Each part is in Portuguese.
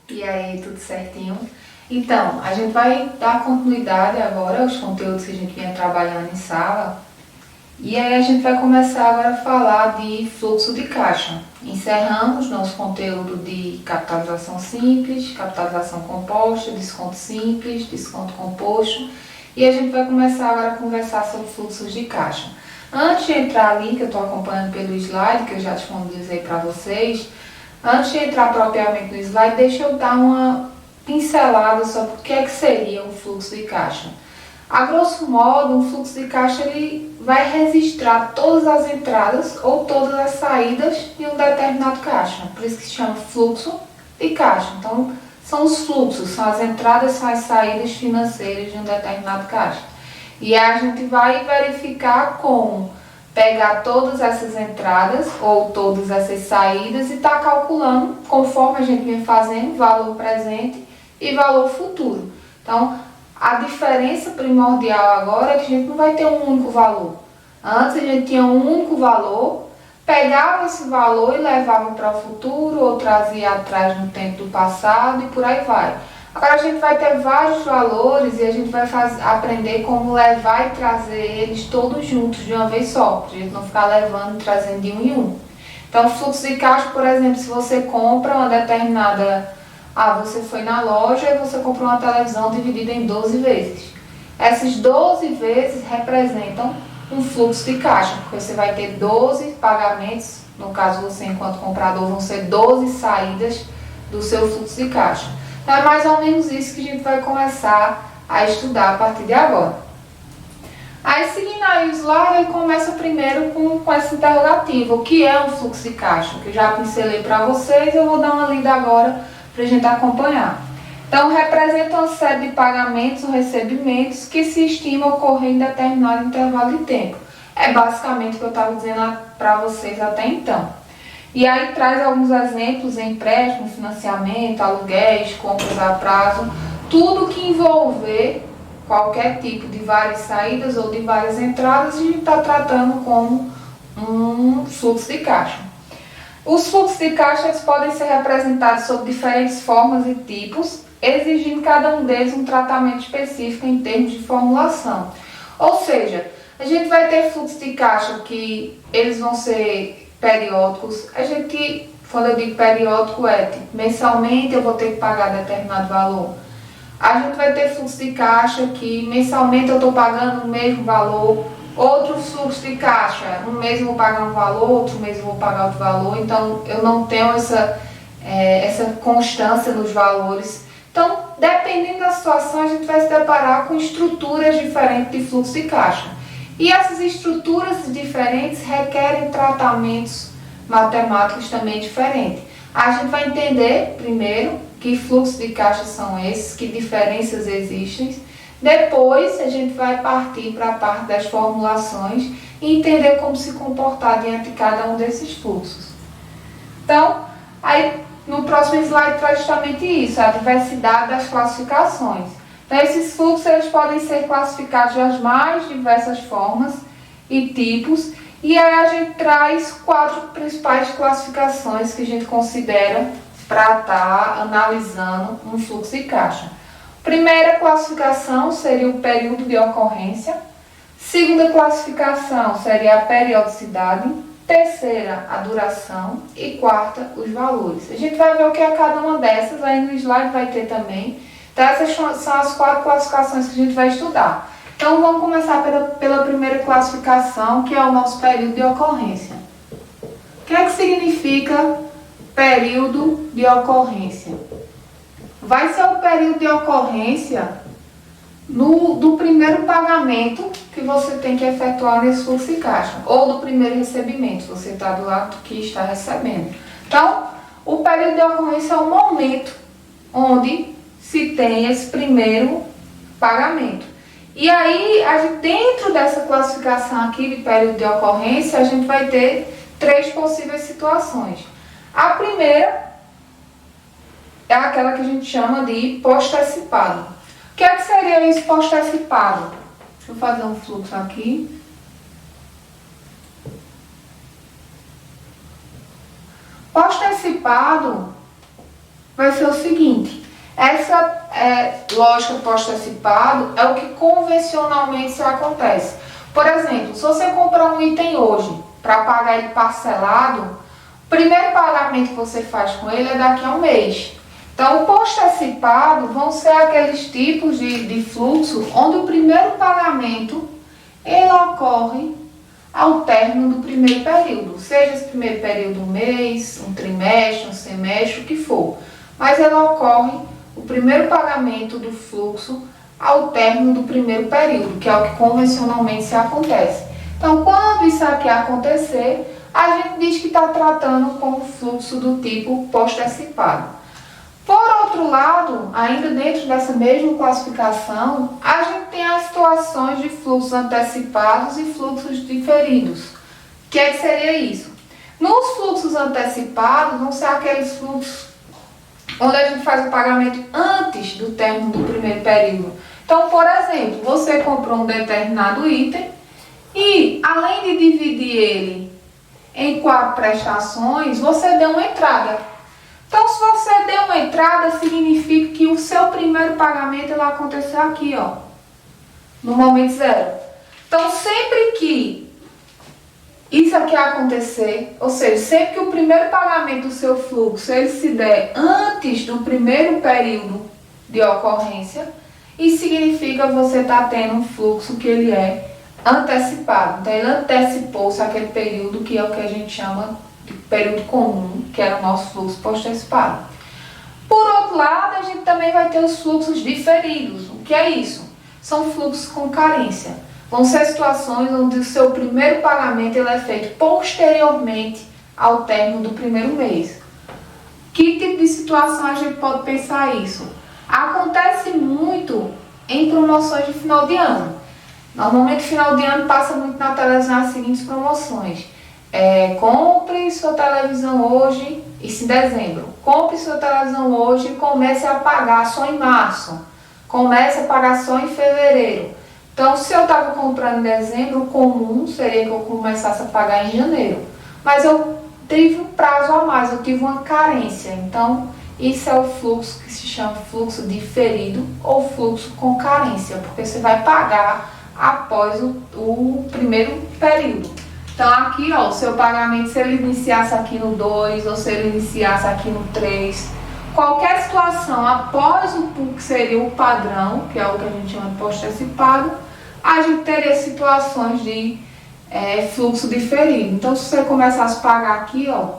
E aí, tudo certinho? Então, a gente vai dar continuidade agora aos conteúdos que a gente vinha trabalhando em sala. E aí a gente vai começar agora a falar de fluxo de caixa. Encerramos nosso conteúdo de capitalização simples, capitalização composta, desconto simples, desconto composto. E a gente vai começar agora a conversar sobre fluxos de caixa. Antes de entrar ali, que eu estou acompanhando pelo slide, que eu já disponibilizei para vocês, antes de entrar propriamente no slide, deixa eu dar uma pincelada sobre o que é que seria um fluxo de caixa. A grosso modo, um fluxo de caixa ele vai registrar todas as entradas ou todas as saídas de um determinado caixa. Por isso que se chama fluxo de caixa. Então, são os fluxos, são as entradas, são as saídas financeiras de um determinado caixa. E a gente vai verificar como pegar todas essas entradas ou todas essas saídas e estar calculando, conforme a gente vem fazendo, valor presente e valor futuro. Então, a diferença primordial agora é que a gente não vai ter um único valor. Antes a gente tinha um único valor, pegava esse valor e levava para o futuro ou trazia atrás no tempo do passado e por aí vai. Agora a gente vai ter vários valores e a gente vai aprender como levar e trazer eles todos juntos de uma vez só, para a gente não ficar levando e trazendo de um em um. Então, fluxo de caixa, por exemplo, se você compra uma determinada... você foi na loja e você comprou uma televisão dividida em 12 vezes. Essas 12 vezes representam um fluxo de caixa, porque você vai ter 12 pagamentos, no caso você enquanto comprador vão ser 12 saídas do seu fluxo de caixa. Então é mais ou menos isso que a gente vai começar a estudar a partir de agora. Aí seguindo aí o slide, ele começa primeiro com essa interrogativa, o que é um fluxo de caixa? Que eu já pincelei para vocês, eu vou dar uma lida agora para a gente acompanhar. Então, representa uma série de pagamentos ou recebimentos que se estima ocorrer em determinado intervalo de tempo. É basicamente o que eu estava dizendo para vocês até então. E aí traz alguns exemplos: empréstimo, financiamento, aluguéis, compras a prazo, tudo que envolver qualquer tipo de várias saídas ou de várias entradas, a gente está tratando como um fluxo de caixa. Os fluxos de caixa podem ser representados sob diferentes formas e tipos, exigindo cada um deles um tratamento específico em termos de formulação. Ou seja, a gente vai ter fluxos de caixa que eles vão ser periódicos. Quando eu digo periódico, tipo, mensalmente eu vou ter que pagar determinado valor. A gente vai ter fluxo de caixa que mensalmente eu estou pagando o mesmo valor. Outro fluxo de caixa, um mês eu vou pagar um valor, outro mês eu vou pagar outro valor, então eu não tenho essa constância nos valores. Então, dependendo da situação, a gente vai se deparar com estruturas diferentes de fluxo de caixa. E essas estruturas diferentes requerem tratamentos matemáticos também diferentes. A gente vai entender, primeiro, que fluxos de caixa são esses, que diferenças existem. Depois, a gente vai partir para a parte das formulações e entender como se comportar diante de cada um desses fluxos. Então, aí no próximo slide traz justamente isso, a diversidade das classificações. Então, esses fluxos eles podem ser classificados das mais diversas formas e tipos, e aí a gente traz 4 principais classificações que a gente considera para estar analisando um fluxo de caixa. Primeira classificação seria o período de ocorrência. Segunda classificação seria a periodicidade. Terceira, a duração. E quarta, os valores. A gente vai ver o que é cada uma dessas, aí no slide vai ter também. Então, essas são as 4 classificações que a gente vai estudar. Então, vamos começar pela primeira classificação, que é o nosso período de ocorrência. O que é que significa período de ocorrência? Vai ser o período de ocorrência do primeiro pagamento que você tem que efetuar nesse fluxo de caixa, ou do primeiro recebimento, se você está do lado que está recebendo. Então, o período de ocorrência é o momento onde se tem esse primeiro pagamento. E aí, dentro dessa classificação aqui de período de ocorrência, a gente vai ter 3 possíveis situações. A primeira é aquela que a gente chama de postecipado. O que é que seria isso, postecipado? Deixa eu fazer um fluxo aqui. Postecipado vai ser o seguinte: essa lógica pós-antecipado é o que convencionalmente acontece. Por exemplo, se você comprar um item hoje para pagar ele parcelado, o primeiro pagamento que você faz com ele é daqui a um mês. Então, o pós-antecipado vão ser aqueles tipos de fluxo onde o primeiro pagamento ele ocorre ao término do primeiro período, seja esse primeiro período um mês, um trimestre, um semestre, o que for. Mas ele ocorre, o primeiro pagamento do fluxo, ao término do primeiro período, que é o que convencionalmente se acontece. Então, quando isso aqui acontecer, a gente diz que está tratando com o fluxo do tipo pós-antecipado. Por outro lado, ainda dentro dessa mesma classificação, a gente tem as situações de fluxos antecipados e fluxos diferidos. O que é que seria isso? Nos fluxos antecipados, vão ser aqueles fluxos onde a gente faz o pagamento antes do término do primeiro período. Então, por exemplo, você comprou um determinado item e, além de dividir ele em 4 prestações, você deu uma entrada. Então, se você deu uma entrada, significa que o seu primeiro pagamento ele aconteceu aqui, ó, no momento zero. Então, sempre que isso aqui acontecer, ou seja, sempre que o primeiro pagamento do seu fluxo ele se der antes do primeiro período de ocorrência, isso significa que você está tendo um fluxo que ele é antecipado. Então, ele antecipou-se aquele período que é o que a gente chama período comum, que era o nosso fluxo pós-antecipado. Por outro lado, a gente também vai ter os fluxos diferidos. O que é isso? São fluxos com carência. Vão ser situações onde o seu primeiro pagamento ele é feito posteriormente ao término do primeiro mês. Que tipo de situação a gente pode pensar isso? Acontece muito em promoções de final de ano. Normalmente, final de ano passa muito na televisão as seguintes promoções. Compre sua televisão hoje, isso em dezembro. Compre sua televisão hoje e comece a pagar só em março. Comece a pagar só em fevereiro. Então, se eu estava comprando em dezembro, o comum seria que eu começasse a pagar em janeiro. Mas eu tive um prazo a mais, eu tive uma carência. Então, isso é o fluxo que se chama fluxo diferido ou fluxo com carência, porque você vai pagar após o primeiro período. Então, aqui, ó, o seu pagamento, se ele iniciasse aqui no 2 ou se ele iniciasse aqui no 3, qualquer situação após o que seria o padrão, que é o que a gente chama de pós-antecipado, a gente teria situações de fluxo diferido. Então, se você começasse a pagar aqui, ó,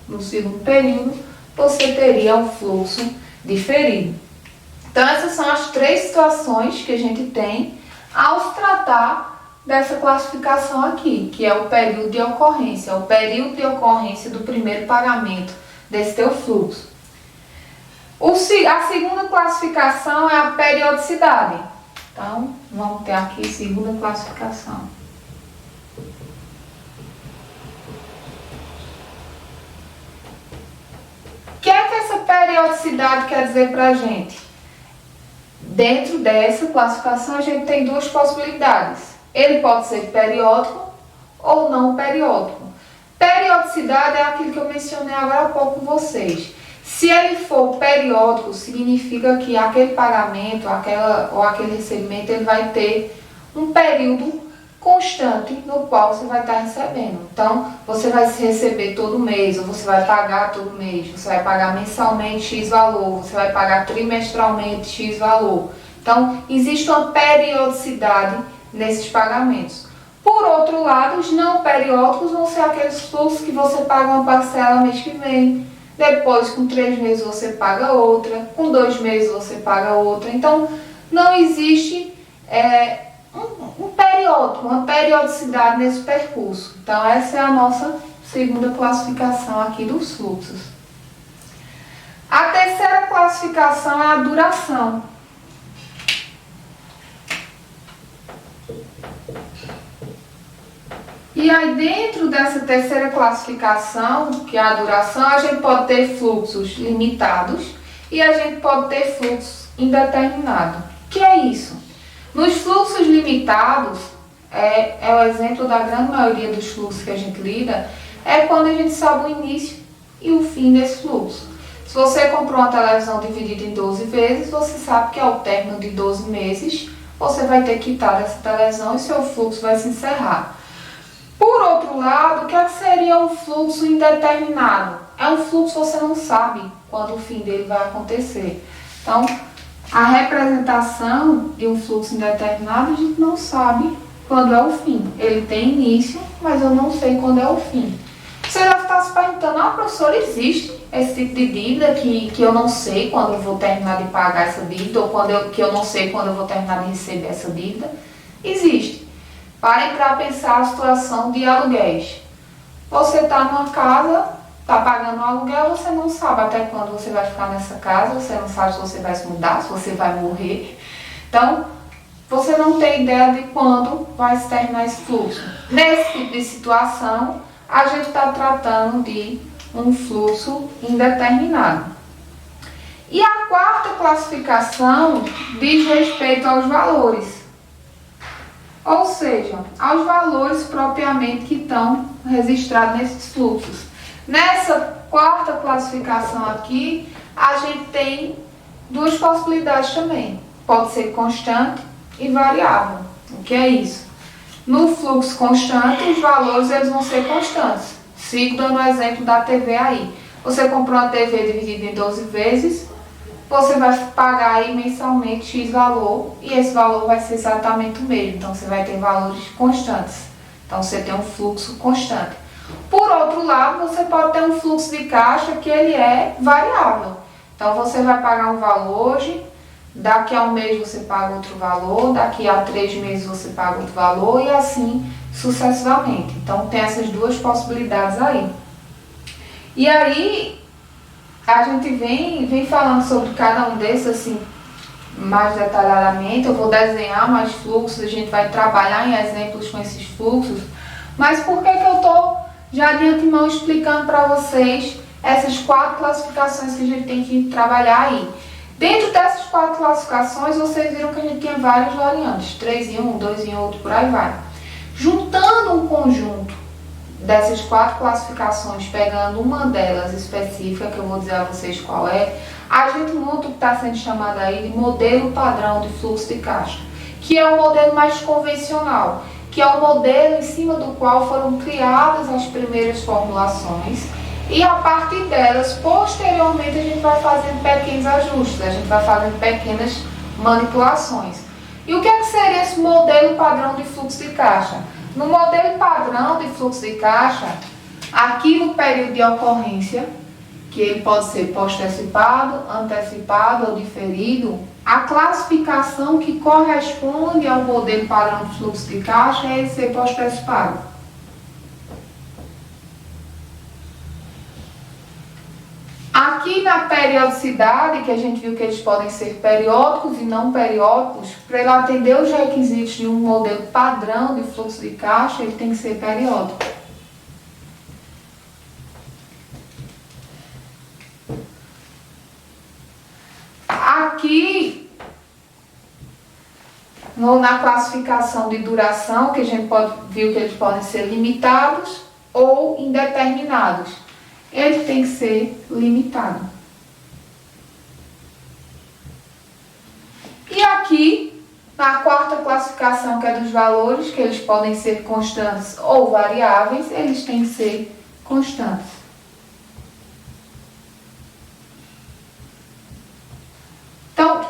no segundo período, você teria um fluxo diferido. Então, essas são as 3 situações que a gente tem ao se tratar dessa classificação aqui, que é o período de ocorrência, o período de ocorrência do primeiro pagamento desse teu fluxo. A segunda classificação é a periodicidade. Então, vamos ter aqui a segunda classificação. O que é que essa periodicidade quer dizer para a gente? Dentro dessa classificação, a gente tem 2 possibilidades. Ele pode ser periódico ou não periódico. Periodicidade é aquilo que eu mencionei agora há pouco com vocês. Se ele for periódico, significa que aquele pagamento ou aquele recebimento ele vai ter um período constante no qual você vai estar recebendo. Então, você vai se receber todo mês, ou você vai pagar todo mês, você vai pagar mensalmente X valor, você vai pagar trimestralmente X valor. Então, existe uma periodicidade nesses pagamentos. Por outro lado, os não periódicos vão ser aqueles fluxos que você paga uma parcela mês que vem, depois com 3 meses você paga outra, com 2 meses você paga outra. Então, não existe um periódico, uma periodicidade nesse percurso. Então, essa é a nossa segunda classificação aqui dos fluxos. A terceira classificação é a duração. E aí, dentro dessa terceira classificação, que é a duração, a gente pode ter fluxos limitados e a gente pode ter fluxos indeterminados. O que é isso? Nos fluxos limitados, é o exemplo da grande maioria dos fluxos que a gente lida, é quando a gente sabe o início e o fim desse fluxo. Se você comprou uma televisão dividida em 12 vezes, você sabe que ao término de 12 meses, você vai ter que quitar dessa televisão e seu fluxo vai se encerrar. Por outro lado, o que seria um fluxo indeterminado? É um fluxo que você não sabe quando o fim dele vai acontecer. Então, a representação de um fluxo indeterminado, a gente não sabe quando é o fim. Ele tem início, mas eu não sei quando é o fim. Você deve estar se perguntando, professor, existe esse tipo de dívida que eu não sei quando eu vou terminar de pagar essa dívida, ou que eu não sei quando eu vou terminar de receber essa dívida? Existe. Parem para pensar a situação de aluguéis. Você está numa casa, está pagando um aluguel, você não sabe até quando você vai ficar nessa casa, você não sabe se você vai se mudar, se você vai morrer. Então, você não tem ideia de quando vai se terminar esse fluxo. Nesse tipo de situação, a gente está tratando de um fluxo indeterminado. E a quarta classificação diz respeito aos valores. Ou seja, aos valores propriamente que estão registrados nesses fluxos. Nessa quarta classificação aqui, a gente tem duas possibilidades também. Pode ser constante e variável. O que é isso? No fluxo constante, os valores eles vão ser constantes. Sigo dando o exemplo da TV aí. Você comprou uma TV dividida em 12 vezes, você vai pagar aí mensalmente X valor e esse valor vai ser exatamente o mesmo. Então, você vai ter valores constantes. Então, você tem um fluxo constante. Por outro lado, você pode ter um fluxo de caixa que ele é variável. Então, você vai pagar um valor hoje, daqui a um mês você paga outro valor, daqui a 3 meses você paga outro valor e assim sucessivamente. Então, tem essas duas possibilidades aí. E aí, a gente vem falando sobre cada um desses assim, mais detalhadamente. Eu vou desenhar mais fluxos, a gente vai trabalhar em exemplos com esses fluxos. Mas por que eu estou já de antemão explicando para vocês essas 4 classificações que a gente tem que trabalhar aí? Dentro dessas 4 classificações, vocês viram que a gente tinha várias variantes. 3 em um, 2 em outro, por aí vai. Juntando um conjunto dessas 4 classificações, pegando uma delas específica, que eu vou dizer a vocês qual é, a gente monta o que está sendo chamado aí de modelo padrão de fluxo de caixa, que é o modelo mais convencional, que é o modelo em cima do qual foram criadas as primeiras formulações, e a partir delas, posteriormente, a gente vai fazendo pequenos ajustes, a gente vai fazendo pequenas manipulações. E o que seria esse modelo padrão de fluxo de caixa? No modelo padrão de fluxo de caixa, aqui no período de ocorrência, que ele pode ser pós-antecipado, antecipado ou diferido, a classificação que corresponde ao modelo padrão de fluxo de caixa é ele ser pós-antecipado. Aqui na periodicidade, que a gente viu que eles podem ser periódicos e não periódicos, para ele atender os requisitos de um modelo padrão de fluxo de caixa, ele tem que ser periódico. Aqui, na classificação de duração, que a gente viu que eles podem ser limitados ou indeterminados. Ele tem que ser limitado. E aqui, na 4ª classificação, que é dos valores, que eles podem ser constantes ou variáveis, eles têm que ser constantes. Então,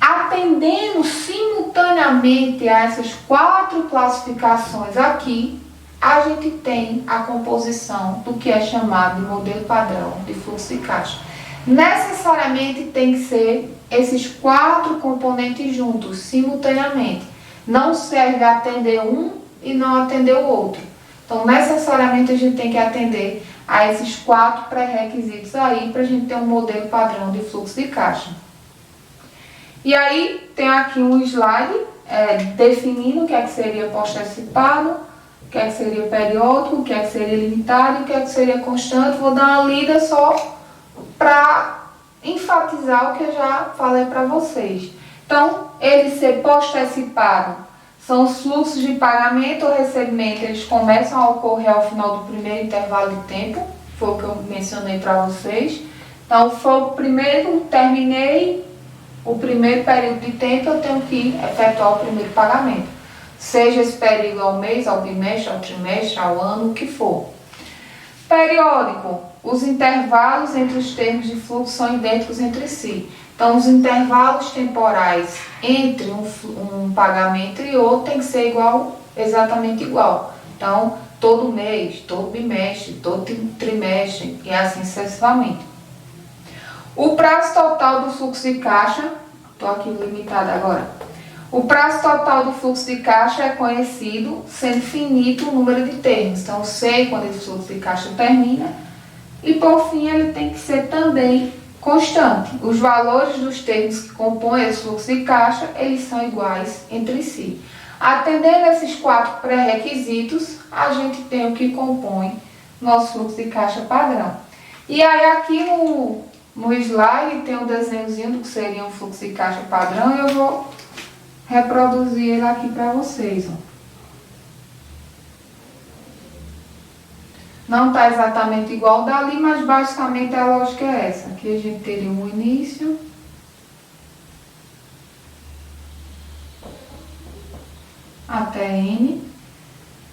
atendendo simultaneamente a essas 4 classificações aqui, a gente tem a composição do que é chamado de modelo padrão de fluxo de caixa. Necessariamente tem que ser esses 4 componentes juntos, simultaneamente. Não serve atender um e não atender o outro. Então, necessariamente a gente tem que atender a esses 4 pré-requisitos aí para a gente ter um modelo padrão de fluxo de caixa. E aí, tem aqui um slide definindo o que é que seria pós-antecipado, o que é que seria periódico, o que é que seria limitado e o que é que seria constante. Vou dar uma lida só para enfatizar o que eu já falei para vocês. Então, ele ser pós-antecipado são os fluxos de pagamento ou recebimento, eles começam a ocorrer ao final do primeiro intervalo de tempo, foi o que eu mencionei para vocês. Então, foi o primeiro, terminei o primeiro período de tempo, eu tenho que efetuar o primeiro pagamento. Seja esse período ao mês, ao bimestre, ao trimestre, ao ano, o que for. Periódico. Os intervalos entre os termos de fluxo são idênticos entre si. Então, os intervalos temporais entre um pagamento e outro tem que ser exatamente igual. Então, todo mês, todo bimestre, todo trimestre e assim sucessivamente. O prazo total do fluxo de caixa, estou aqui limitada agora. O prazo total do fluxo de caixa é conhecido, sendo finito o número de termos. Então, eu sei quando esse fluxo de caixa termina e, por fim, ele tem que ser também constante. Os valores dos termos que compõem esse fluxo de caixa, eles são iguais entre si. Atendendo esses 4 pré-requisitos, a gente tem o que compõe nosso fluxo de caixa padrão. E aí, aqui no slide, tem um desenhozinho do que seria um fluxo de caixa padrão e eu vou reproduzir ele aqui para vocês. Ó. Não está exatamente igual dali, mas basicamente a lógica é essa. Aqui a gente teria um início. Até N.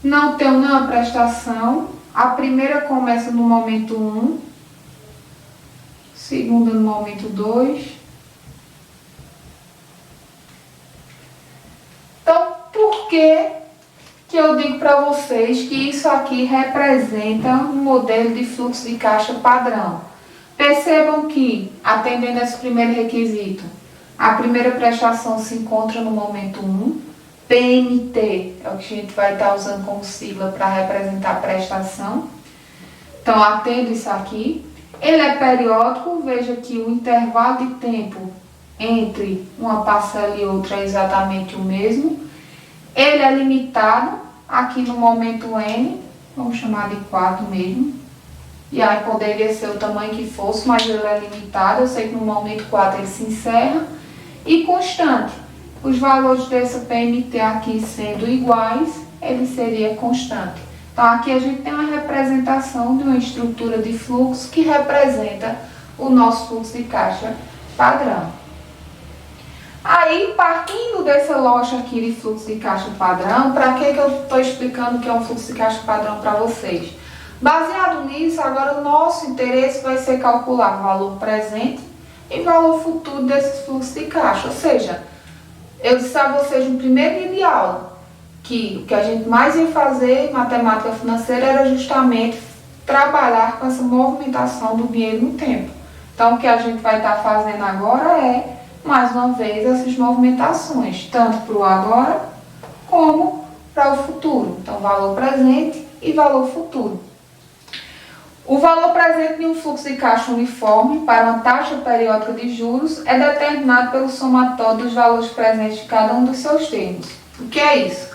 Não tem nenhuma prestação. A primeira começa no momento 1. Segunda no momento 2. Então, por que eu digo para vocês que isso aqui representa um modelo de fluxo de caixa padrão? Percebam que, atendendo esse primeiro requisito, a primeira prestação se encontra no momento 1. PMT é o que a gente vai estar usando como sigla para representar a prestação. Então, atendo isso aqui. Ele é periódico, veja que o intervalo de tempo entre uma parcela e outra é exatamente o mesmo. Ele é limitado, aqui no momento N, vamos chamar de 4 mesmo. E aí poderia ser o tamanho que fosse, mas ele é limitado. Eu sei que no momento 4 ele se encerra. E constante. Os valores dessa PMT aqui sendo iguais, ele seria constante. Então, aqui a gente tem uma representação de uma estrutura de fluxo que representa o nosso fluxo de caixa padrão. Aí, partindo dessa lógica aqui de fluxo de caixa padrão, para que eu estou explicando o que é um fluxo de caixa padrão para vocês? Baseado nisso, agora o nosso interesse vai ser calcular o valor presente e valor futuro desse fluxo de caixa. Ou seja, eu disse a vocês no primeiro dia de aula que o que a gente mais ia fazer em matemática financeira era justamente trabalhar com essa movimentação do dinheiro no tempo. Então, o que a gente vai estar fazendo agora é, mais uma vez, essas movimentações, tanto para o agora como para o futuro. Então, valor presente e valor futuro. O valor presente de um fluxo de caixa uniforme para uma taxa periódica de juros é determinado pelo somatório dos valores presentes de cada um dos seus termos. O que é isso?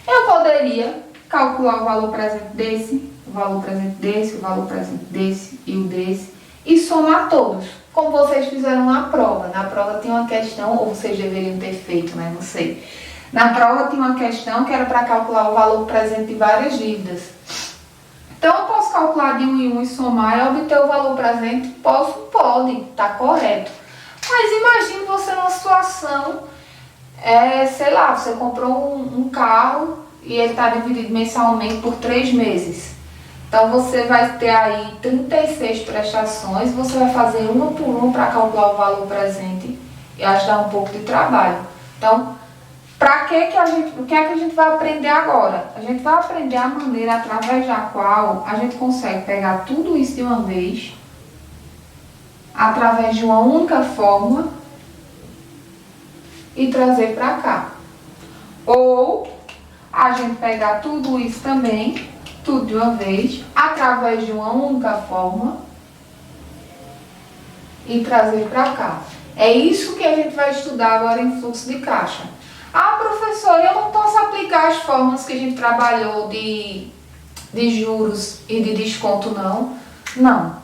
Eu poderia calcular o valor presente desse, o valor presente desse, o valor presente desse e o desse e somar todos, como vocês fizeram na prova. Na prova tinha uma questão, ou vocês deveriam ter feito, né? Não sei. Na prova tinha uma questão que era para calcular o valor presente de várias dívidas. Então, eu posso calcular de um em um e somar e obter o valor presente? Pode, está correto. Mas imagine você numa situação, sei lá, você comprou um carro e ele está dividido mensalmente por 3 meses. Então, você vai ter aí 36 prestações, você vai fazer uma por uma para calcular o valor presente e acho que dá um pouco de trabalho. Então, o que é que a gente vai aprender agora? A gente vai aprender a maneira através da qual a gente consegue pegar tudo isso de uma vez, através de uma única fórmula, e trazer para cá. Ou a gente pegar tudo isso também, tudo de uma vez, através de uma única fórmula, e trazer para cá. É isso que a gente vai estudar agora em fluxo de caixa. Ah, professora, eu não posso aplicar as fórmulas que a gente trabalhou de juros e de desconto, não? Não.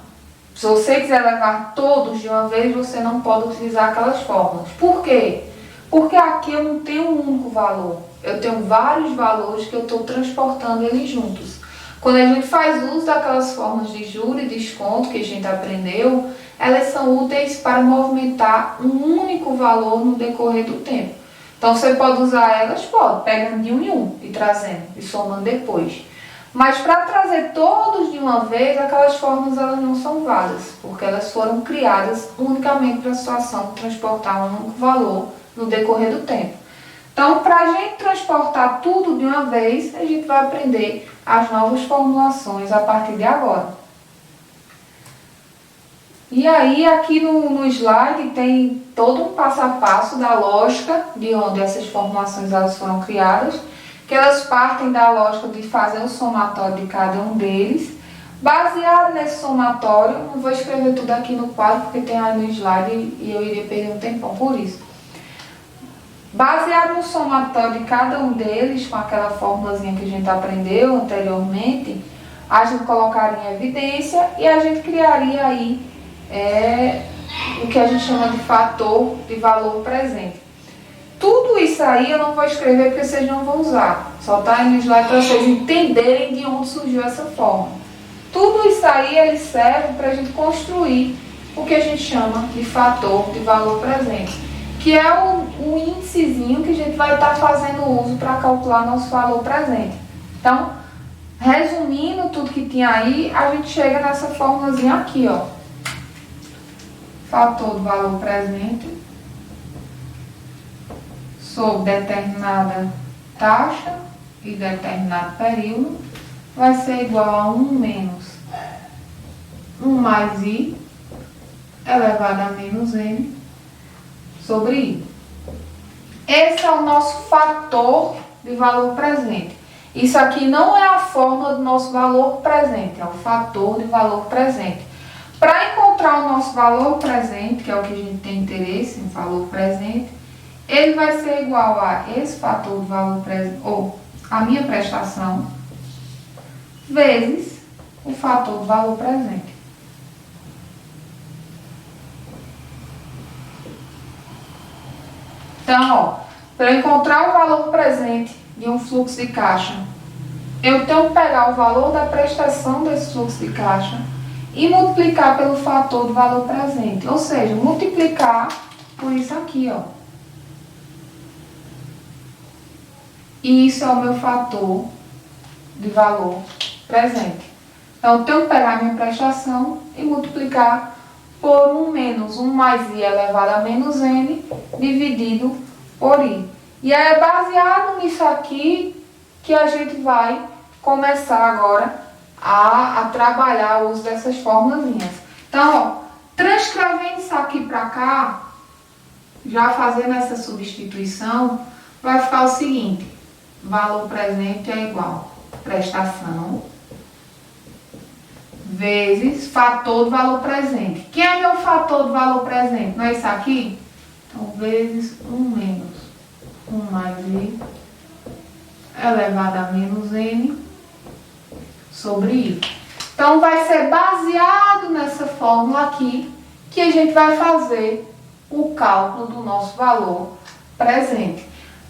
Se você quiser levar todos de uma vez, você não pode utilizar aquelas fórmulas. Por quê? Porque aqui eu não tenho um único valor. Eu tenho vários valores que eu estou transportando eles juntos. Quando a gente faz uso daquelas fórmulas de juros e desconto que a gente aprendeu, elas são úteis para movimentar um único valor no decorrer do tempo. Então você pode usar elas, pode, pegando de um em um e trazendo e somando depois. Mas para trazer todos de uma vez, aquelas fórmulas elas não são válidas, porque elas foram criadas unicamente para a situação de transportar um único valor no decorrer do tempo. Então, para a gente transportar tudo de uma vez, a gente vai aprender as novas formulações a partir de agora. E aí, aqui no slide tem todo um passo a passo da lógica de onde essas formulações elas foram criadas, que elas partem da lógica de fazer o somatório de cada um deles. Baseado nesse somatório, não vou escrever tudo aqui no quadro, porque tem aí no slide e eu iria perder um tempão por isso. Baseado no somatório de cada um deles, com aquela formulazinha que a gente aprendeu anteriormente, a gente colocaria em evidência e a gente criaria aí o que a gente chama de fator de valor presente. Tudo isso aí eu não vou escrever porque vocês não vão usar. Só está aí no slide para vocês entenderem de onde surgiu essa forma. Tudo isso aí ele serve para a gente construir o que a gente chama de fator de valor presente, que é o índicezinho que a gente vai estar fazendo uso para calcular nosso valor presente. Então, resumindo tudo que tinha aí, a gente chega nessa formulazinha aqui, ó. Fator do valor presente sobre determinada taxa e determinado período vai ser igual a 1 menos 1 mais I elevado a menos N sobre I. Esse é o nosso fator de valor presente. Isso aqui não é a fórmula do nosso valor presente, é o fator de valor presente. Para encontrar o nosso valor presente, que é o que a gente tem interesse, um valor presente, ele vai ser igual a esse fator de valor presente, ou a minha prestação, vezes o fator de valor presente. Então, ó, para eu encontrar o valor presente de um fluxo de caixa, eu tenho que pegar o valor da prestação desse fluxo de caixa e multiplicar pelo fator do valor presente. Ou seja, multiplicar por isso aqui, ó. E isso é o meu fator de valor presente. Então, eu tenho que pegar a minha prestação e multiplicar por 1 menos 1 mais I elevado a menos N dividido por I. E aí é baseado nisso aqui que a gente vai começar agora a trabalhar o uso dessas formulazinhas. Então, ó, transcrevendo isso aqui para cá, já fazendo essa substituição, vai ficar o seguinte: valor presente é igual a prestação vezes fator do valor presente. Quem é meu fator do valor presente? Não é isso aqui? Então, vezes 1 menos 1 mais I elevado a menos N sobre I. Então, vai ser baseado nessa fórmula aqui que a gente vai fazer o cálculo do nosso valor presente.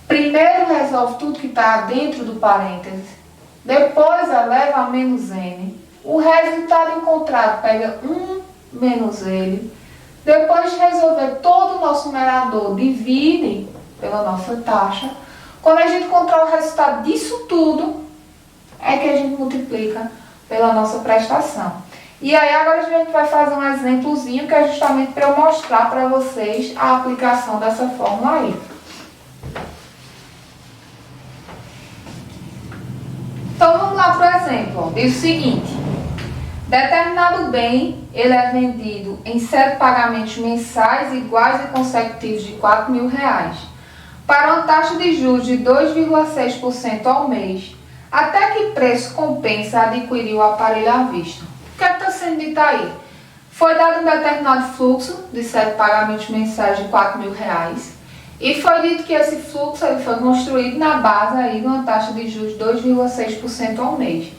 Primeiro resolve tudo que está dentro do parênteses, depois eleva a menos N, o resultado encontrado pega 1 menos ele, depois de resolver todo o nosso numerador, divide pela nossa taxa. Quando a gente encontrar o resultado disso tudo, é que a gente multiplica pela nossa prestação. E aí agora a gente vai fazer um exemplozinho que é justamente para eu mostrar para vocês a aplicação dessa fórmula aí. Então vamos lá para o exemplo. Ó. Diz o seguinte: determinado bem, ele é vendido em 7 pagamentos mensais iguais e consecutivos de R$4.000, para uma taxa de juros de 2,6% ao mês, até que preço compensa adquirir o aparelho à vista. O que é que está sendo dito aí? Foi dado um determinado fluxo de 7 pagamentos mensais de R$4.000 e foi dito que esse fluxo ele foi construído na base aí de uma taxa de juros de 2,6% ao mês.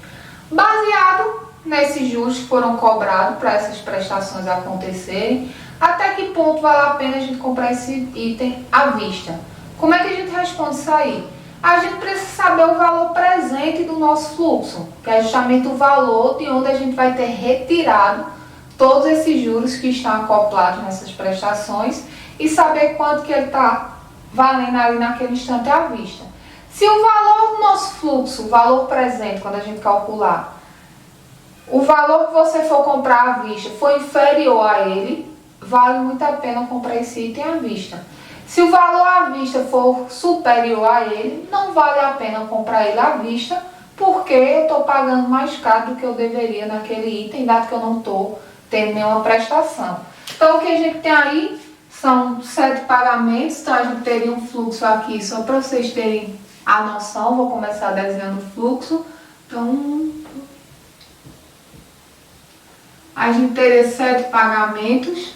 Baseado nesses juros que foram cobrados para essas prestações acontecerem, até que ponto vale a pena a gente comprar esse item à vista? Como é que a gente responde isso aí? A gente precisa saber o valor presente do nosso fluxo, que é justamente o valor de onde a gente vai ter retirado todos esses juros que estão acoplados nessas prestações e saber quanto que ele está valendo ali naquele instante à vista. Se o valor do nosso fluxo, o valor presente, quando a gente calcular, o valor que você for comprar à vista for inferior a ele, vale muito a pena comprar esse item à vista. Se o valor à vista for superior a ele, não vale a pena comprar ele à vista, porque eu estou pagando mais caro do que eu deveria naquele item, dado que eu não estou tendo nenhuma prestação. Então, o que a gente tem aí são 7 pagamentos, então a gente teria um fluxo aqui, só para vocês terem a noção, vou começar desenhando o fluxo. Então, a gente teria 7 pagamentos.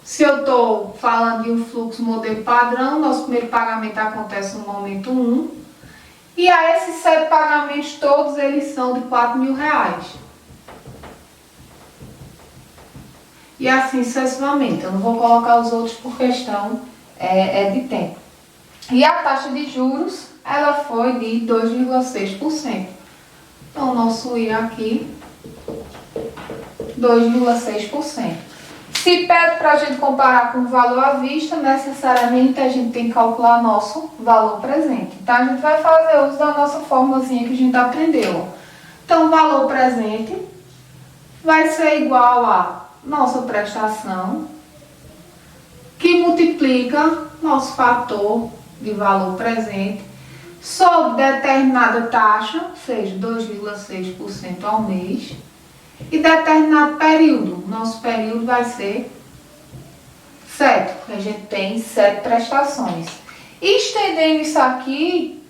Se eu estou falando de um fluxo modelo padrão, nosso primeiro pagamento acontece no momento 1. E a esses 7 pagamentos todos, eles são de R$4.000. E assim sucessivamente. Eu não vou colocar os outros por questão de tempo. E a taxa de juros, ela foi de 2,6%. Então, o nosso I aqui, 2,6%. Se pede para a gente comparar com o valor à vista, necessariamente a gente tem que calcular nosso valor presente. Então, a gente vai fazer uso da nossa formulazinha que a gente aprendeu. Então, o valor presente vai ser igual a nossa prestação, que multiplica nosso fator de valor presente sobre determinada taxa, seja 2,6% ao mês, e determinado período. Nosso período vai ser 7, porque a gente tem 7 prestações. Estendendo isso aqui,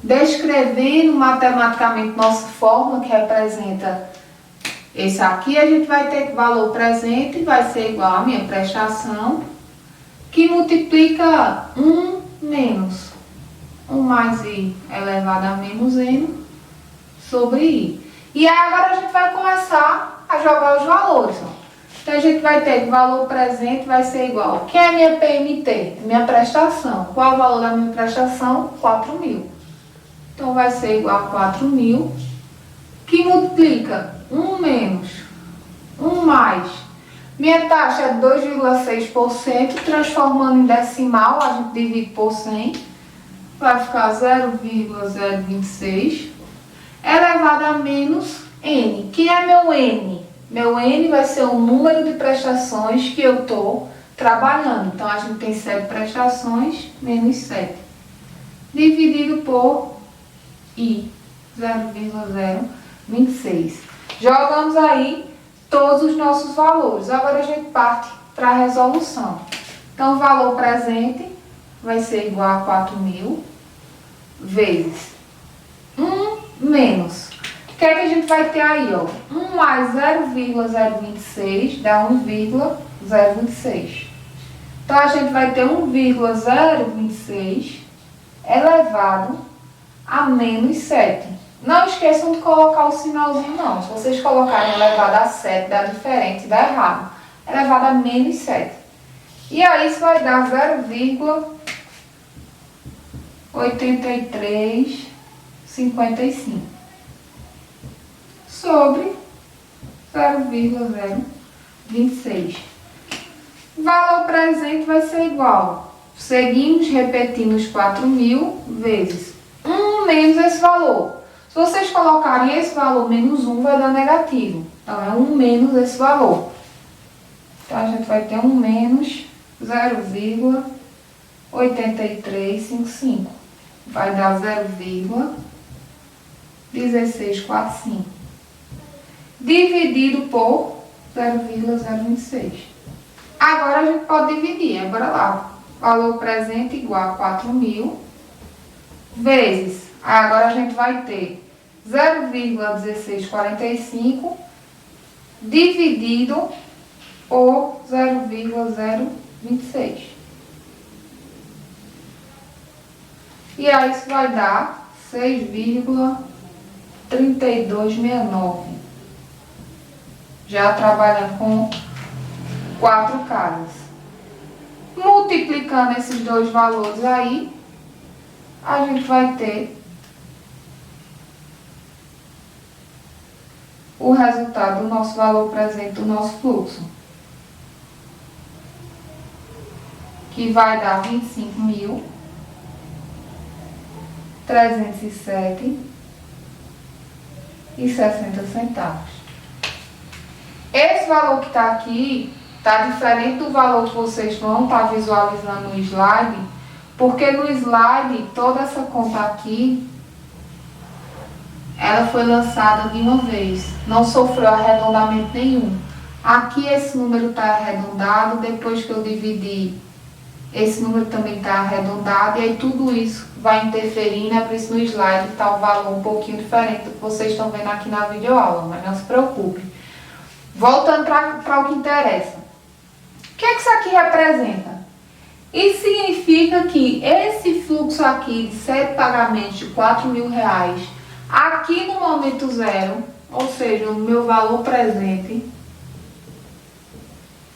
descrevendo matematicamente nossa fórmula, que representa esse aqui, a gente vai ter que valor presente vai ser igual a minha prestação, que multiplica 1 menos 1 mais I elevado a menos N sobre I. E aí agora a gente vai começar a jogar os valores. Ó. Então a gente vai ter que o valor presente vai ser igual. Que é a minha PMT? Minha prestação. Qual é o valor da minha prestação? 4.000. Então vai ser igual a 4.000, que multiplica 1 menos 1 mais. Minha taxa é 2,6%, transformando em decimal, a gente divide por 100, vai ficar 0,026, elevado a menos N. Que é meu N? Meu N vai ser o número de prestações que eu estou trabalhando. Então, a gente tem 7 prestações, menos 7. Dividido por I, 0,026. Jogamos aí todos os nossos valores. Agora a gente parte para a resolução. Então, o valor presente vai ser igual a 4.000 vezes 1 menos. O que é que a gente vai ter aí, ó? 1 mais 0,026 dá 1,026. Então, a gente vai ter 1,026 elevado a menos 7. Não esqueçam de colocar o sinalzinho, não. Se vocês colocarem elevado a 7, dá diferente, dá errado. Elevado a menos 7. E aí, isso vai dar 0,8355 sobre 0,026. O valor presente vai ser igual. Seguimos repetindo os 4.000 vezes 1 menos esse valor. Se vocês colocarem esse valor menos 1, vai dar negativo. Então, é 1 menos esse valor. Então, a gente vai ter 1 menos 0,8355. Vai dar 0,1645. Dividido por 0,026. Agora, a gente pode dividir. Agora lá. Valor presente igual a 4.000 vezes. Agora a gente vai ter 0,1645 dividido por 0,026. E aí isso vai dar 6,3269. Já trabalhando com 4 casas. Multiplicando esses dois valores aí, a gente vai ter o resultado do nosso valor presente do nosso fluxo, que vai dar 25.307,60. Esse valor que está aqui está diferente do valor que vocês vão estar visualizando no slide, porque no slide toda essa conta aqui ela foi lançada de uma vez, não sofreu arredondamento nenhum. Aqui esse número está arredondado, depois que eu dividi, esse número também está arredondado, e aí tudo isso vai interferir, né? Por isso no slide está o valor um pouquinho diferente do que vocês estão vendo aqui na videoaula, mas não se preocupe. Voltando para o que interessa. O que é que isso aqui representa? Isso significa que esse fluxo aqui de 7 pagamentos de R$4.000, aqui no momento zero, ou seja, o meu valor presente,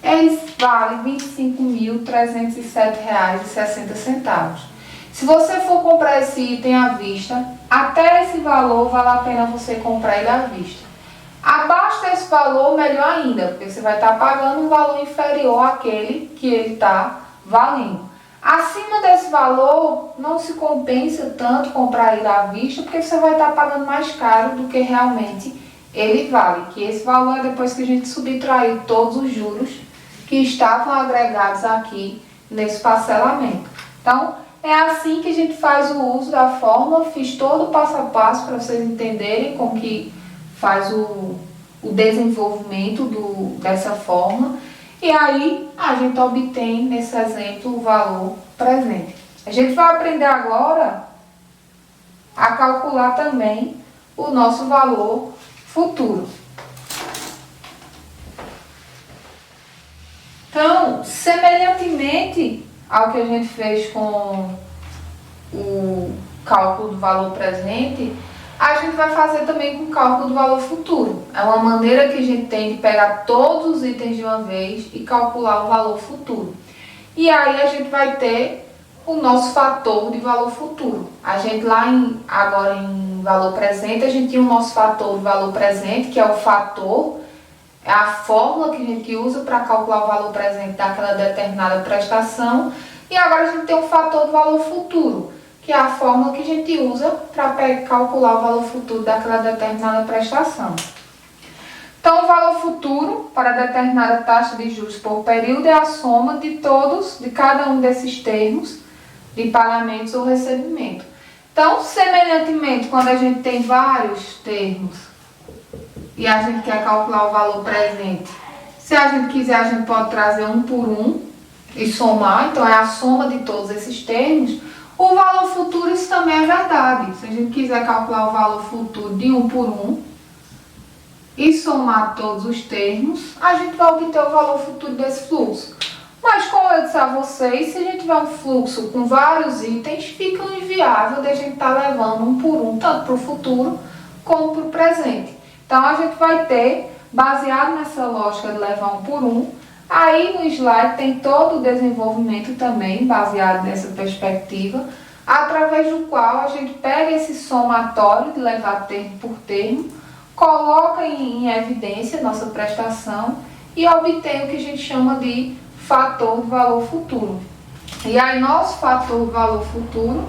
ele vale R$25.307,60. Se você for comprar esse item à vista, até esse valor vale a pena você comprar ele à vista. Abaixo desse valor, melhor ainda, porque você vai estar pagando um valor inferior àquele que ele está valendo. Acima desse valor, não se compensa tanto comprar ele à vista, porque você vai estar pagando mais caro do que realmente ele vale. Que esse valor é depois que a gente subtraiu todos os juros que estavam agregados aqui nesse parcelamento. Então, é assim que a gente faz o uso da fórmula. Fiz todo o passo a passo para vocês entenderem como que faz o desenvolvimento dessa fórmula. E aí, a gente obtém, nesse exemplo, o valor presente. A gente vai aprender agora a calcular também o nosso valor futuro. Então, semelhantemente ao que a gente fez com o cálculo do valor presente, a gente vai fazer também com o cálculo do valor futuro. É uma maneira que a gente tem de pegar todos os itens de uma vez e calcular o valor futuro. E aí a gente vai ter o nosso fator de valor futuro. A gente agora em valor presente, a gente tinha o nosso fator de valor presente, que é o fator, é a fórmula que a gente usa para calcular o valor presente daquela determinada prestação. E agora a gente tem o fator do valor futuro, que é a fórmula que a gente usa para calcular o valor futuro daquela determinada prestação. Então, o valor futuro para determinada taxa de juros por período é a soma de cada um desses termos de pagamentos ou recebimento. Então, semelhantemente, quando a gente tem vários termos e a gente quer calcular o valor presente, se a gente quiser, a gente pode trazer um por um e somar. Então, é a soma de todos esses termos. O valor futuro, isso também é verdade. Se a gente quiser calcular o valor futuro de um por um e somar todos os termos, a gente vai obter o valor futuro desse fluxo. Mas, como eu disse a vocês, se a gente tiver um fluxo com vários itens, fica inviável de a gente estar levando um por um, tanto para o futuro como para o presente. Então, a gente vai ter, baseado nessa lógica de levar um por um, aí no slide tem todo o desenvolvimento também, baseado nessa perspectiva, através do qual a gente pega esse somatório de levar termo por termo, coloca em evidência nossa prestação e obtém o que a gente chama de fator de valor futuro. E aí nosso fator de valor futuro,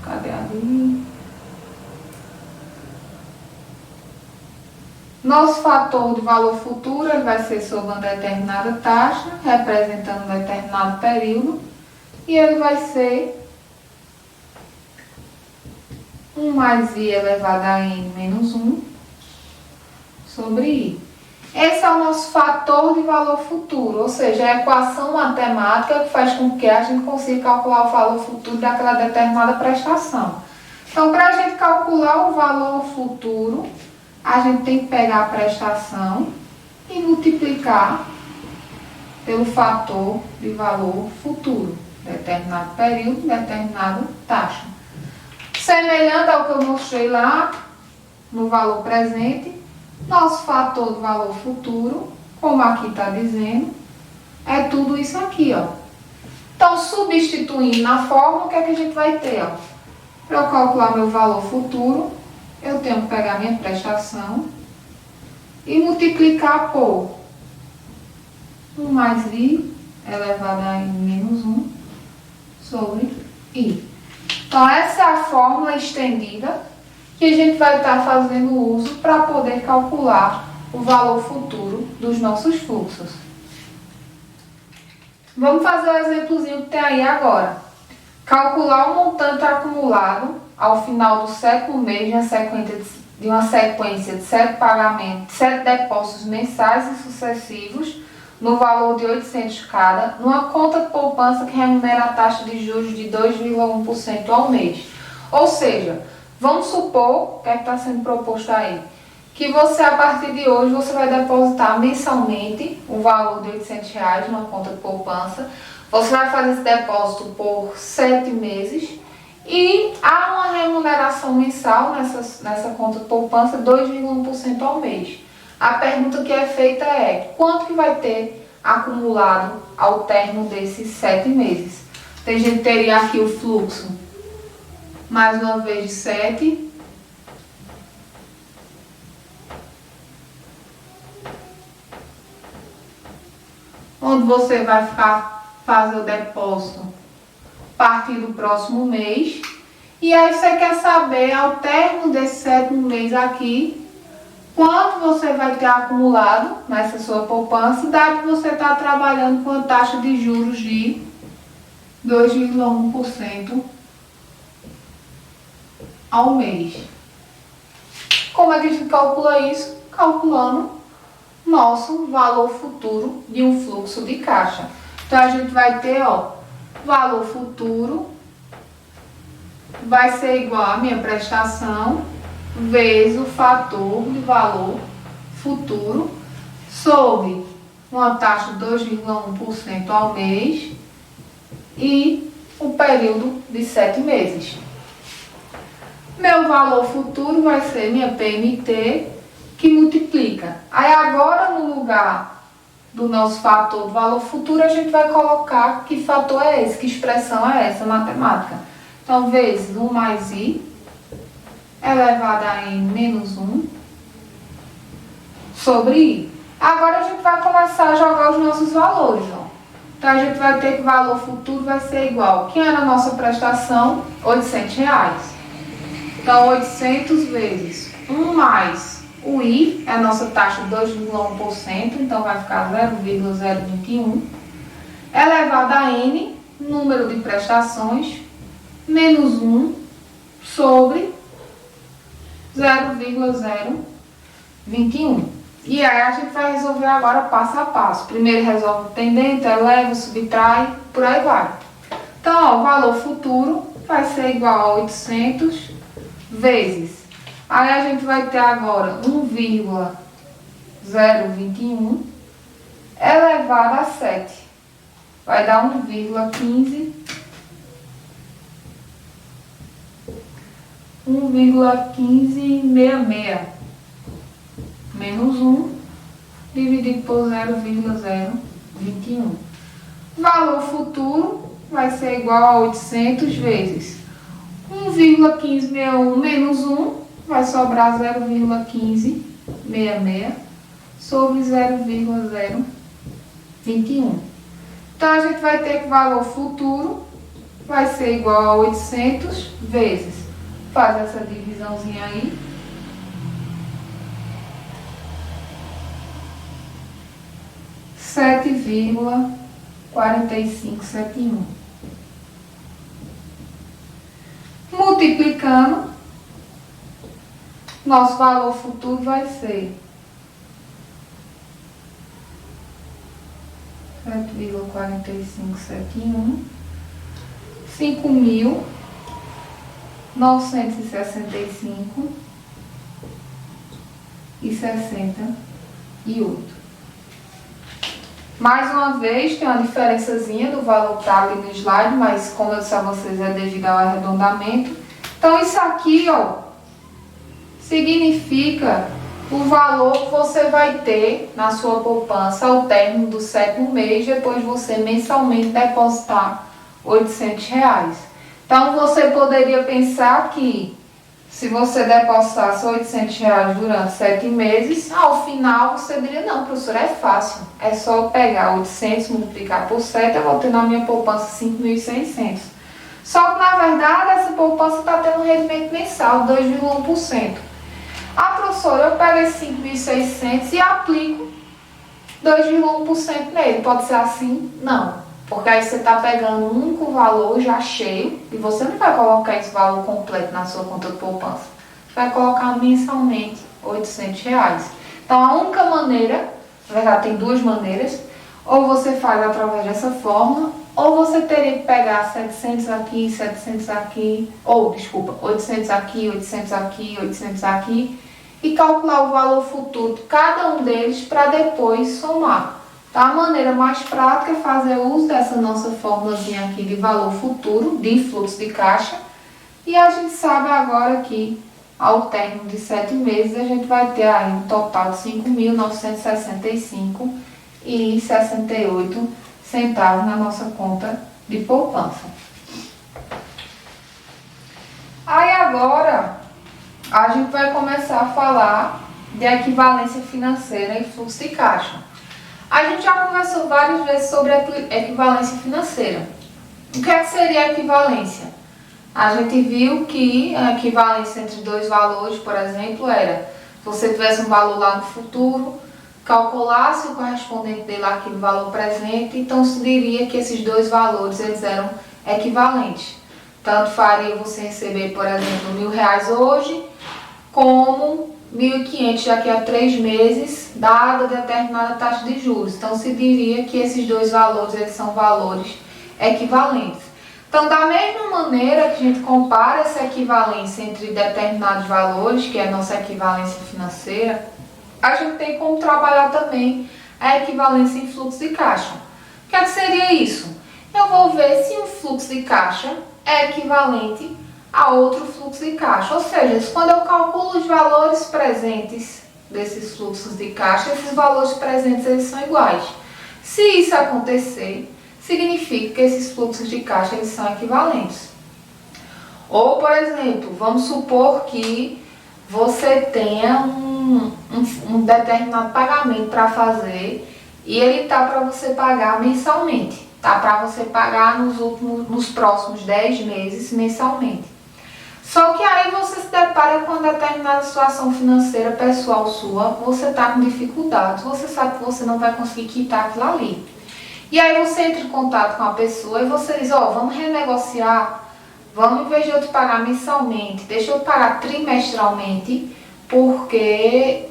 cadê ali? Nosso fator de valor futuro ele vai ser sobre uma determinada taxa, representando um determinado período, e ele vai ser 1 mais I elevado a N menos 1 sobre I. Esse é o nosso fator de valor futuro, ou seja, é a equação matemática que faz com que a gente consiga calcular o valor futuro daquela determinada prestação. Então, para a gente calcular o valor futuro, a gente tem que pegar a prestação e multiplicar pelo fator de valor futuro, determinado período, determinada taxa. Semelhante ao que eu mostrei lá no valor presente, nosso fator de valor futuro, como aqui está dizendo, é tudo isso aqui, ó. Então, substituindo na fórmula, o que é que a gente vai ter, ó? Para eu calcular meu valor futuro, eu tenho que pegar minha prestação e multiplicar por 1 mais I elevado a N menos 1 sobre I. Então, essa é a fórmula estendida que a gente vai estar fazendo uso para poder calcular o valor futuro dos nossos fluxos. Vamos fazer o exemplozinho que tem aí agora. Calcular o montante acumulado ao final do sétimo mês de uma sequência de 7 pagamentos, 7 depósitos mensais e sucessivos no valor de 800 cada, numa conta de poupança que remunera a taxa de juros de 2,1% ao mês. Ou seja, vamos supor, o que é que está sendo proposto aí? Que você, a partir de hoje, você vai depositar mensalmente o valor de R$800 numa conta de poupança. Você vai fazer esse depósito por 7 meses e há uma remuneração mensal nessa conta de poupança, 2,1% ao mês. A pergunta que é feita é, quanto que vai ter acumulado ao término desses 7 meses? Então, a gente teria aqui o fluxo, mais uma vez, de 7. Onde você vai fazer o depósito a partir do próximo mês. E aí você quer saber, ao término desse 7º mês aqui, quanto você vai ter acumulado nessa sua poupança, dado que você está trabalhando com a taxa de juros de 2,1% ao mês. Como é que a gente calcula isso? Calculando nosso valor futuro de um fluxo de caixa. Então, a gente vai ter, valor futuro vai ser igual a minha prestação vezes o fator de valor futuro sobre uma taxa de 2,1% ao mês e o período de 7 meses. Meu valor futuro vai ser minha PMT, que multiplica. Aí agora, no lugar do nosso fator de valor futuro, a gente vai colocar que fator é esse, que expressão é essa matemática. Então, vezes 1 mais I elevado a N menos 1 sobre I. Agora a gente vai começar a jogar os nossos valores. Então, a gente vai ter que o valor futuro vai ser igual. Quem era a nossa prestação? R$800. Então, 800 vezes 1 mais o I, é a nossa taxa de 2,1%, então vai ficar 0,021, elevado a N, número de prestações, menos 1 sobre 0,021. E aí a gente vai resolver agora passo a passo. Primeiro resolve o pendente, eleva, subtrai, por aí vai. Então, o valor futuro vai ser igual a 800 vezes. Aí a gente vai ter agora 1,021 elevado a 7. Vai dar 1,1566 menos 1 dividido por 0,021. Valor futuro vai ser igual a 800 vezes 1,1561 menos 1, vai sobrar 0,1566 sobre 0,021. Então, a gente vai ter que o valor futuro vai ser igual a 800 vezes, faz essa divisãozinha aí, 7,4571. Multiplicando, nosso valor futuro vai ser 7,4571, 5.965,68. Mais uma vez, tem uma diferençazinha do valor que está ali no slide, mas como eu disse a vocês, é devido ao arredondamento. Então, isso aqui, significa o valor que você vai ter na sua poupança ao término do 7º mês, depois de você mensalmente depositar R$800. Então, você poderia pensar que Se você depositasse R$ 800 durante 7 meses, ao final você diria, não, professora, é fácil. É só pegar 800, multiplicar por 7, eu vou ter na minha poupança 5.600. Só que, na verdade, essa poupança está tendo um rendimento mensal de 2,1%. Ah, professora, eu pego esses 5.600 e aplico 2,1% nele. Pode ser assim? Não. Porque aí você está pegando um único valor já cheio e você não vai colocar esse valor completo na sua conta de poupança. Você vai colocar mensalmente R$ 800. Então, a única maneira, na verdade tem duas maneiras, ou você faz através dessa forma, ou você teria que pegar 700 aqui, 700 aqui, ou, desculpa, 800 aqui, 800 aqui, 800 aqui, e calcular o valor futuro de cada um deles para depois somar. Então, a maneira mais prática é fazer uso dessa nossa formulazinha aqui de valor futuro, de fluxo de caixa, e a gente sabe agora que, ao término de 7 meses, a gente vai ter aí um total de R$ 5.965,68 na nossa conta de poupança. Aí agora a gente vai começar a falar de equivalência financeira e fluxo de caixa. A gente já conversou várias vezes sobre equivalência financeira. O que é que seria equivalência? A gente viu que a equivalência entre dois valores, por exemplo, era se você tivesse um valor lá no futuro, calculasse o correspondente dele aqui no valor presente, então se diria que esses dois valores eles eram equivalentes. Tanto faria você receber, por exemplo, R$ 1.000 hoje, como 1.500 daqui a 3 meses, dada determinada taxa de juros. Então, se diria que esses dois valores eles são valores equivalentes. Então, da mesma maneira que a gente compara essa equivalência entre determinados valores, que é a nossa equivalência financeira, a gente tem como trabalhar também a equivalência em fluxo de caixa. O que seria isso? Eu vou ver se um fluxo de caixa é equivalente a outro fluxo de caixa. Ou seja, quando eu calculo os valores presentes desses fluxos de caixa, esses valores presentes eles são iguais. Se isso acontecer, significa que esses fluxos de caixa eles são equivalentes. Ou, por exemplo, vamos supor que você tenha um determinado pagamento para fazer e ele está para você pagar mensalmente. Está para você pagar nos próximos 10 meses mensalmente. Só que aí você se depara com uma determinada situação financeira pessoal sua, você está com dificuldades, você sabe que você não vai conseguir quitar aquilo ali. E aí você entra em contato com a pessoa e você diz, vamos renegociar, vamos, em vez de eu te pagar mensalmente, deixa eu te pagar trimestralmente, porque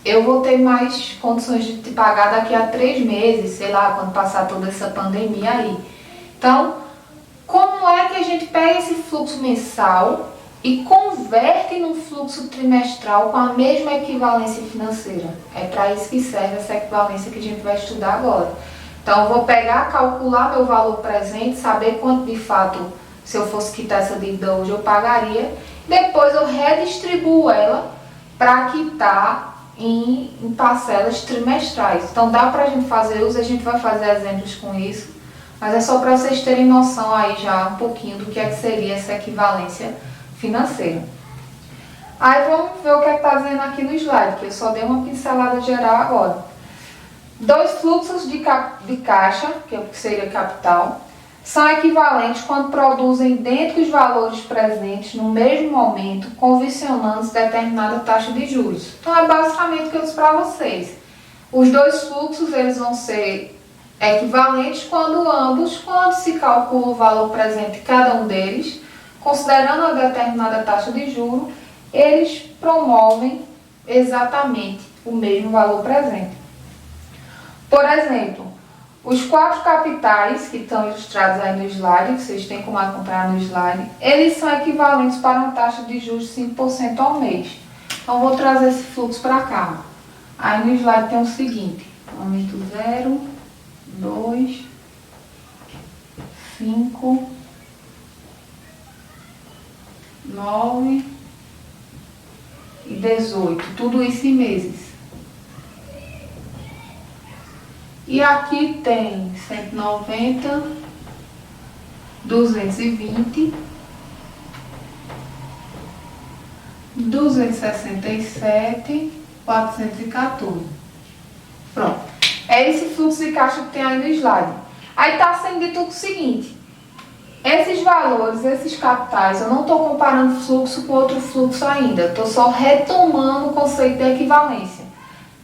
eu vou ter mais condições de te pagar daqui a 3 meses, sei lá, quando passar toda essa pandemia aí. Então, como é que a gente pega esse fluxo mensal e converte num fluxo trimestral com a mesma equivalência financeira? É para isso que serve essa equivalência que a gente vai estudar agora. Então, eu vou pegar, calcular meu valor presente, saber quanto de fato, se eu fosse quitar essa dívida hoje, eu pagaria. Depois eu redistribuo ela para quitar em parcelas trimestrais. Então, dá para a gente fazer uso, a gente vai fazer exemplos com isso. Mas é só para vocês terem noção aí já um pouquinho do que é que seria essa equivalência financeira. Aí vamos ver o que está dizendo aqui no slide, que eu só dei uma pincelada geral agora. Dois fluxos de caixa, que seria capital, são equivalentes quando produzem dentro dos valores presentes no mesmo momento, convencionando determinada taxa de juros. Então é basicamente o que eu disse para vocês. Os dois fluxos eles vão ser equivalentes quando se calcula o valor presente de cada um deles, considerando a determinada taxa de juros, eles promovem exatamente o mesmo valor presente. Por exemplo, os 4 capitais que estão ilustrados aí no slide, que vocês têm como acompanhar no slide, eles são equivalentes para uma taxa de juros de 5% ao mês. Então, vou trazer esse fluxo para cá. Aí no slide tem o seguinte, aumento 0, 2, 5, 9 e 18, tudo isso em meses. E aqui tem 190, 220, 267.414. Pronto. É esse fluxo de caixa que tem aí no slide. Aí está sendo dito o seguinte: esses valores, esses capitais, eu não estou comparando fluxo com outro fluxo ainda. Estou só retomando o conceito de equivalência.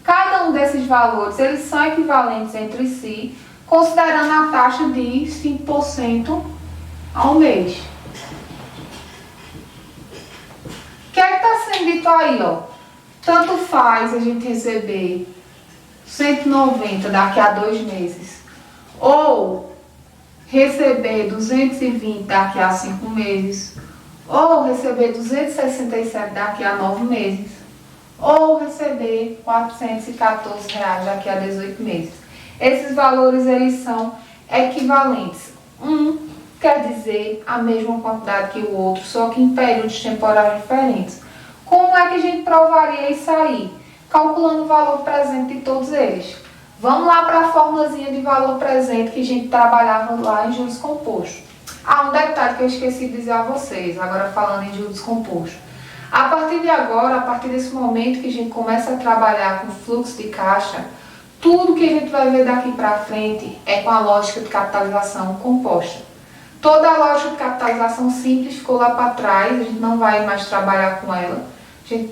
Cada um desses valores, eles são equivalentes entre si, considerando a taxa de 5% ao mês. O que é que está sendo dito aí, ó? Tanto faz a gente receber 190 daqui a 2 meses, ou receber 220 daqui a 5 meses, ou receber 267 daqui a 9 meses, ou receber R$414 daqui a 18 meses. Esses valores, eles são equivalentes. Um quer dizer a mesma quantidade que o outro, só que em períodos temporais diferentes. Como é que a gente provaria isso aí? Calculando o valor presente de todos eles. Vamos lá para a formulazinha de valor presente que a gente trabalhava lá em juros compostos. Um detalhe que eu esqueci de dizer a vocês, agora falando em juros compostos. A partir de agora, a partir desse momento que a gente começa a trabalhar com fluxo de caixa, tudo que a gente vai ver daqui para frente é com a lógica de capitalização composta. Toda a lógica de capitalização simples ficou lá para trás, a gente não vai mais trabalhar com ela.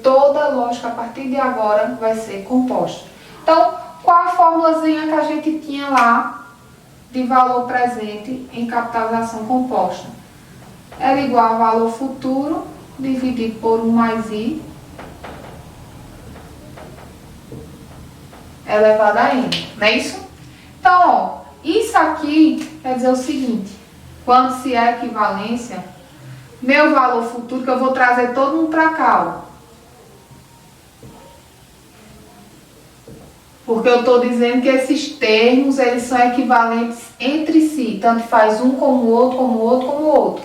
Toda a lógica a partir de agora vai ser composta. Então, qual a formulazinha que a gente tinha lá de valor presente em capitalização composta? Era igual a valor futuro dividido por 1 mais I elevado a N, não é isso? Então, ó, isso aqui quer dizer o seguinte: quando se é equivalência, meu valor futuro, que eu vou trazer todo mundo para cá, ó. Porque eu estou dizendo que esses termos, eles são equivalentes entre si. Tanto faz um como o outro, como o outro, como o outro.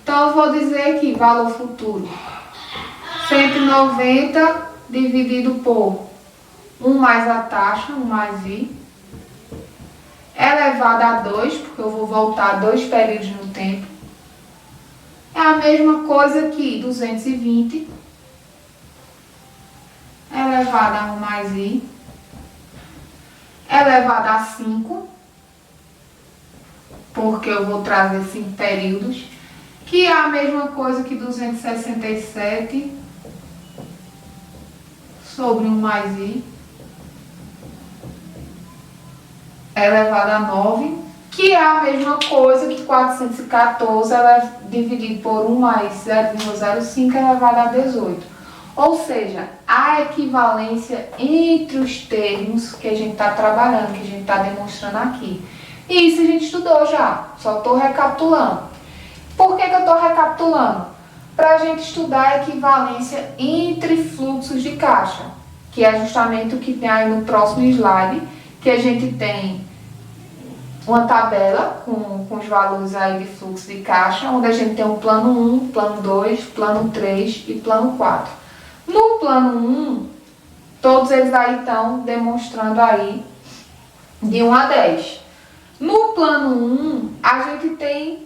Então, eu vou dizer aqui, valor futuro. 190 dividido por 1 mais a taxa, 1 mais I, elevado a 2, porque eu vou voltar 2 períodos no tempo. É a mesma coisa aqui, 220, elevado a 1 mais I, elevado a 5, porque eu vou trazer 5 períodos, que é a mesma coisa que 267 sobre 1 mais I, elevado a 9, que é a mesma coisa que 414 dividido por 1 mais 0,05 elevado a 18. Ou seja, a equivalência entre os termos que a gente está trabalhando, que a gente está demonstrando aqui. E isso a gente estudou já, só estou recapitulando. Por que eu estou recapitulando? Para a gente estudar a equivalência entre fluxos de caixa, que é justamente o que tem aí no próximo slide, que a gente tem uma tabela com os valores aí de fluxo de caixa, onde a gente tem o plano 1, plano 2, plano 3 e plano 4. No plano 1, todos eles aí estão demonstrando aí de 1 a 10. No plano 1, a gente tem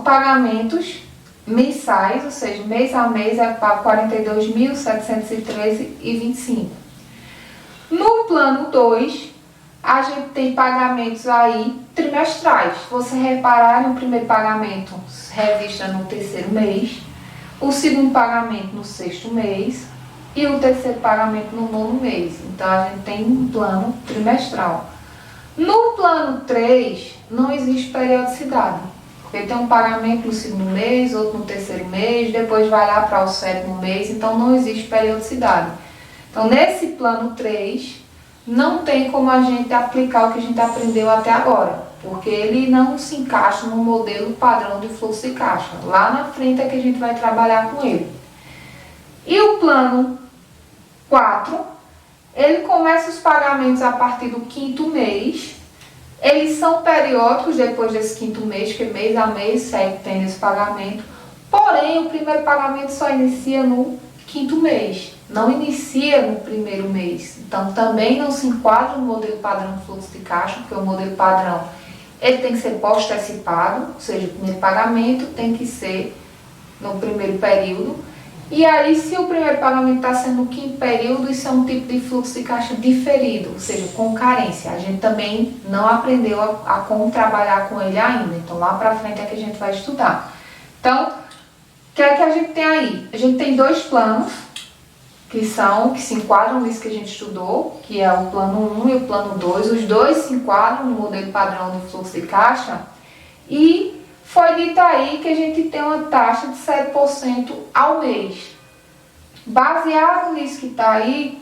pagamentos mensais, ou seja, mês a mês é para 42.713,25. No plano 2, a gente tem pagamentos aí trimestrais. Se você reparar, no primeiro pagamento registra no 3º mês, o segundo pagamento no 6º mês e o terceiro pagamento no 9º mês. Então, a gente tem um plano trimestral. No plano 3, não existe periodicidade, porque tem um pagamento no 2º mês, outro no 3º mês, depois vai lá para o 7º mês, então não existe periodicidade. Então, nesse plano 3, não tem como a gente aplicar o que a gente aprendeu até agora, porque ele não se encaixa no modelo padrão de fluxo de caixa. Lá na frente é que a gente vai trabalhar com ele. E o plano 4, ele começa os pagamentos a partir do 5º mês. Eles são periódicos depois desse 5º mês, que mês a mês segue tendo esse pagamento. Porém, o primeiro pagamento só inicia no 5º mês, não inicia no 1º mês. Então, também não se enquadra no modelo padrão de fluxo de caixa, porque o modelo padrão ele tem que ser pós-antecipado, ou seja, o primeiro pagamento tem que ser no 1º período. E aí, se o primeiro pagamento está sendo no quinto período, isso é um tipo de fluxo de caixa diferido, ou seja, com carência. A gente também não aprendeu a como trabalhar com ele ainda, então lá para frente é que a gente vai estudar. Então, o que é que a gente tem aí? A gente tem dois planos que se enquadram nisso que a gente estudou, que é o plano 1 e o plano 2. Os dois se enquadram no modelo padrão de fluxo de caixa e foi dito aí que a gente tem uma taxa de 7% ao mês. Baseado nisso que está aí,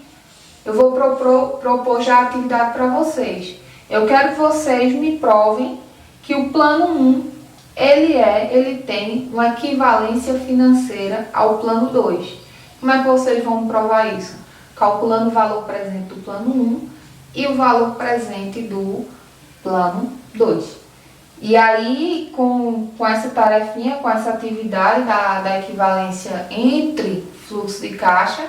eu vou propor já a atividade para vocês. Eu quero que vocês me provem que o plano 1, ele tem uma equivalência financeira ao plano 2. Como é que vocês vão provar isso? Calculando o valor presente do plano 1 e o valor presente do plano 2. E aí, com essa tarefinha, com essa atividade da equivalência entre fluxo de caixa,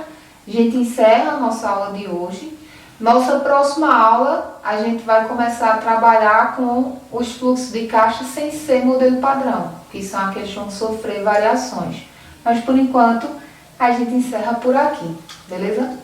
a gente encerra a nossa aula de hoje. Nossa próxima aula, a gente vai começar a trabalhar com os fluxos de caixa sem ser modelo padrão, que são aqueles que vão sofrer variações. Mas, por enquanto, a gente encerra por aqui, beleza?